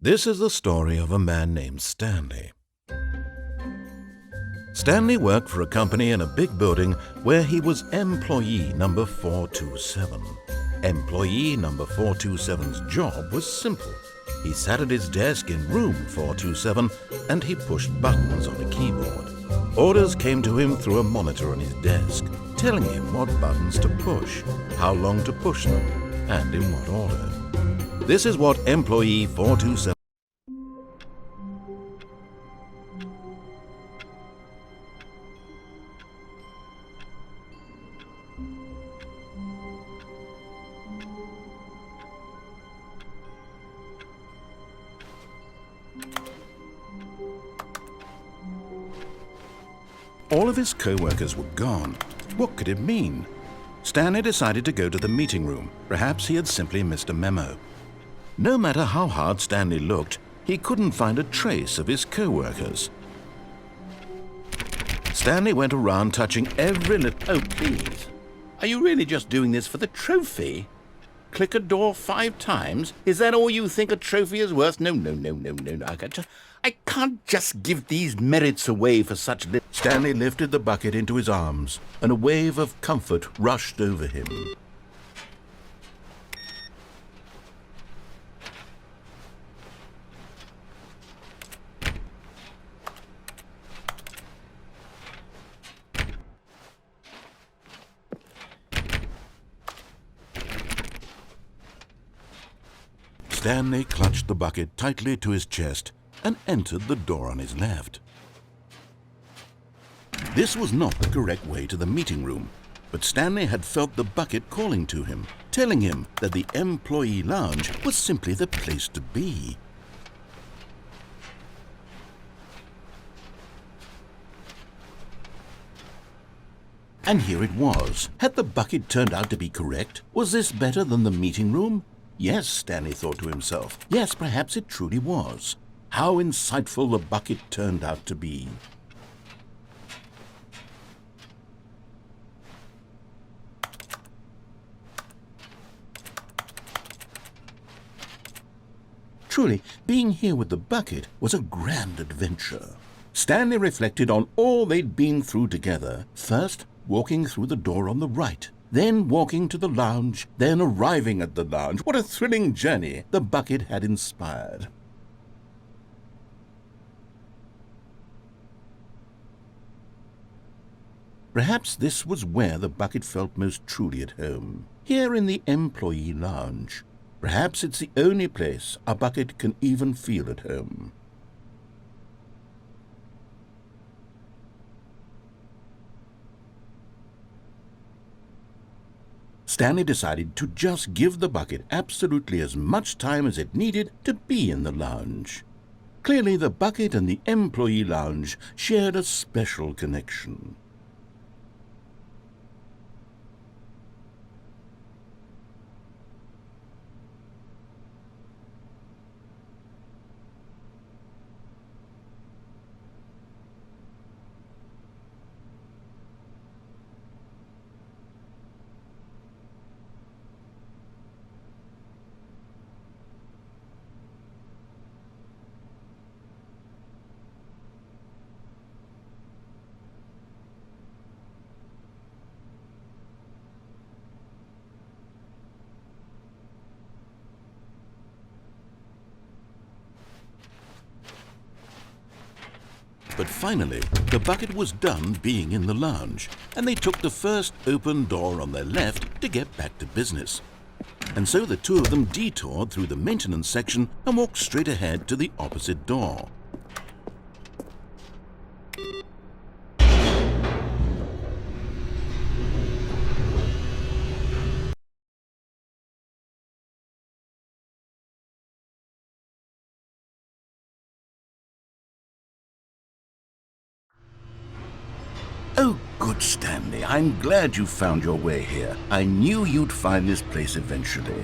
This is the story of a man named Stanley. Stanley worked for a company in a big building where he was employee number 427. Employee number 427's job was simple. He sat at his desk in room 427 and he pushed buttons on a keyboard. Orders came to him through a monitor on his desk, telling him what buttons to push, how long to push them, and in what order. This is what employee 427. All of his co-workers were gone. What could it mean? Stanley decided to go to the meeting room. Perhaps he had simply missed a memo. No matter how hard Stanley looked, he couldn't find a trace of his co-workers. Stanley went around touching every little... Oh, please. Are you really just doing this for the trophy? Click a door 5 times? Is that all you think a trophy is worth? No. I can't just give these merits away for such little... Stanley lifted the bucket into his arms, and a wave of comfort rushed over him. Stanley clutched the bucket tightly to his chest and entered the door on his left. This was not the correct way to the meeting room, but Stanley had felt the bucket calling to him, telling him that the employee lounge was simply the place to be. And here it was. Had the bucket turned out to be correct? Was this better than the meeting room? Yes, Stanley thought to himself. Yes, perhaps it truly was. How insightful the bucket turned out to be. Truly, being here with the bucket was a grand adventure. Stanley reflected on all they'd been through together. First, walking through the door on the right, then walking to the lounge, then arriving at the lounge. What a thrilling journey the bucket had inspired. Perhaps this was where the bucket felt most truly at home, here in the employee lounge. Perhaps it's the only place a bucket can even feel at home. Stanley decided to just give the bucket absolutely as much time as it needed to be in the lounge. Clearly, the bucket and the employee lounge shared a special connection. But finally, the bucket was done being in the lounge, and they took the first open door on their left to get back to business. And so the two of them detoured through the maintenance section and walked straight ahead to the opposite door. Oh, good Stanley, I'm glad you found your way here. I knew you'd find this place eventually.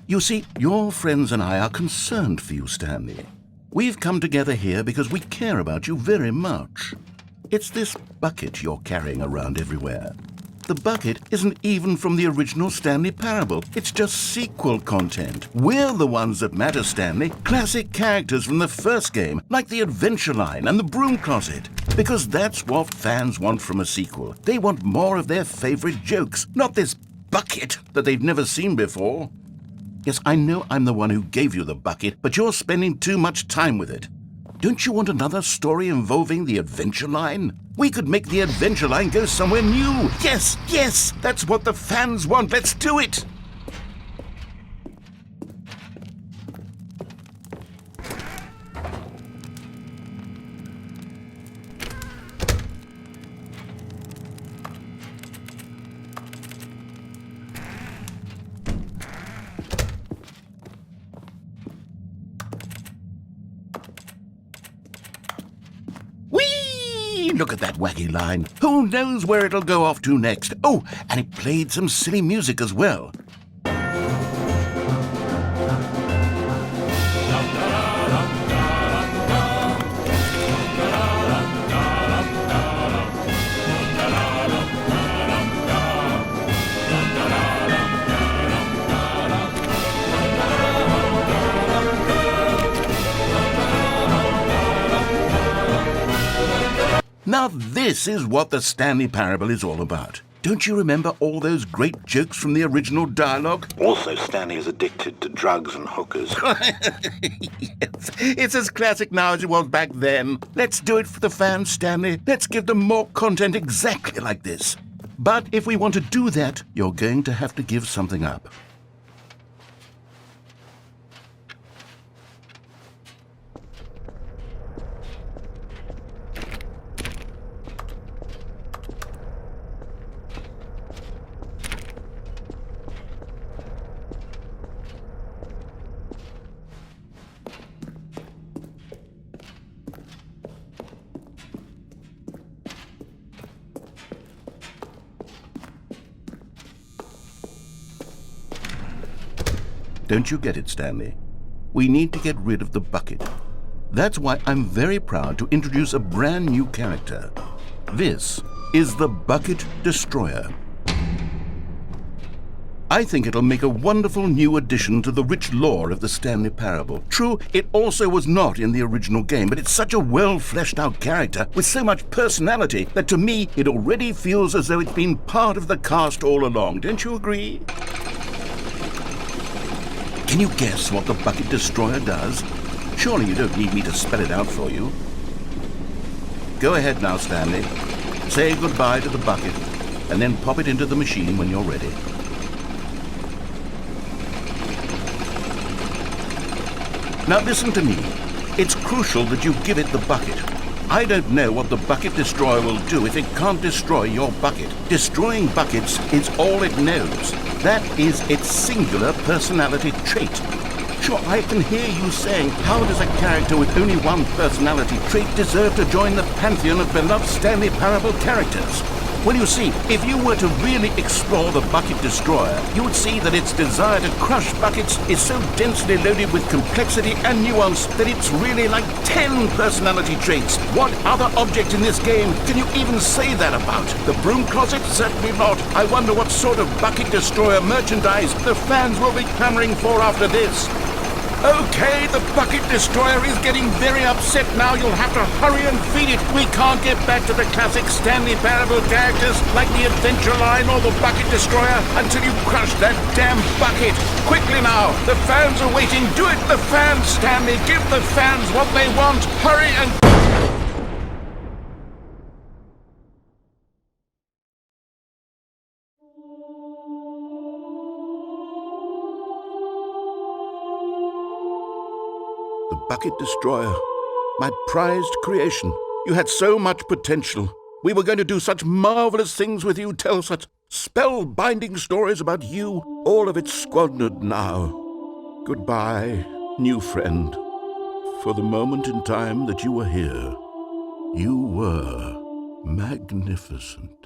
You see, your friends and I are concerned for you, Stanley. We've come together here because we care about you very much. It's this bucket you're carrying around everywhere. The bucket isn't even from the original Stanley Parable. It's just sequel content. We're the ones that matter, Stanley. Classic characters from the first game, like the Adventure Line and the Broom Closet. Because that's what fans want from a sequel. They want more of their favorite jokes, not this bucket that they've never seen before. Yes, I know I'm the one who gave you the bucket, but you're spending too much time with it. Don't you want another story involving the Adventure Line? We could make the Adventure Line go somewhere new. Yes, yes, that's what the fans want. Let's do it. Look at that wacky line. Who knows where it'll go off to next? Oh, and it played some silly music as well. Now this is what the Stanley Parable is all about. Don't you remember all those great jokes from the original dialogue? Also, Stanley is addicted to drugs and hookers. Yes, it's as classic now as it was back then. Let's do it for the fans, Stanley. Let's give them more content exactly like this. But if we want to do that, you're going to have to give something up. Don't you get it, Stanley? We need to get rid of the bucket. That's why I'm very proud to introduce a brand new character. This is the Bucket Destroyer. I think it'll make a wonderful new addition to the rich lore of the Stanley Parable. True, it also was not in the original game, but it's such a well-fleshed-out character with so much personality that to me it already feels as though it's been part of the cast all along. Don't you agree? Can you guess what the Bucket Destroyer does? Surely you don't need me to spell it out for you. Go ahead now, Stanley. Say goodbye to the bucket, and then pop it into the machine when you're ready. Now listen to me. It's crucial that you give it the bucket. I don't know what the bucket destroyer will do if it can't destroy your bucket. Destroying buckets is all it knows. That is its singular personality trait. Sure, I can hear you saying, how does a character with only one personality trait deserve to join the pantheon of beloved Stanley Parable characters? Well, you see, if you were to really explore the bucket destroyer, you would see that its desire to crush buckets is so densely loaded with complexity and nuance that it's really like 10 personality traits. What other object in this game can you even say that about? The broom closet? Certainly not. I wonder what sort of bucket destroyer merchandise the fans will be clamoring for after this. Okay, the bucket destroyer is getting very upset now. You'll have to hurry and feed it. We can't get back to the classic Stanley Parable characters like the Adventure Line or the bucket destroyer until you crush that damn bucket. Quickly now, the fans are waiting. Do it, the fans, Stanley. Give the fans what they want. Hurry and... The bucket destroyer, my prized creation. You had so much potential. We were going to do such marvelous things with you, tell such spell-binding stories about you. All of it squandered now. Goodbye, new friend. For the moment in time that you were here, you were magnificent.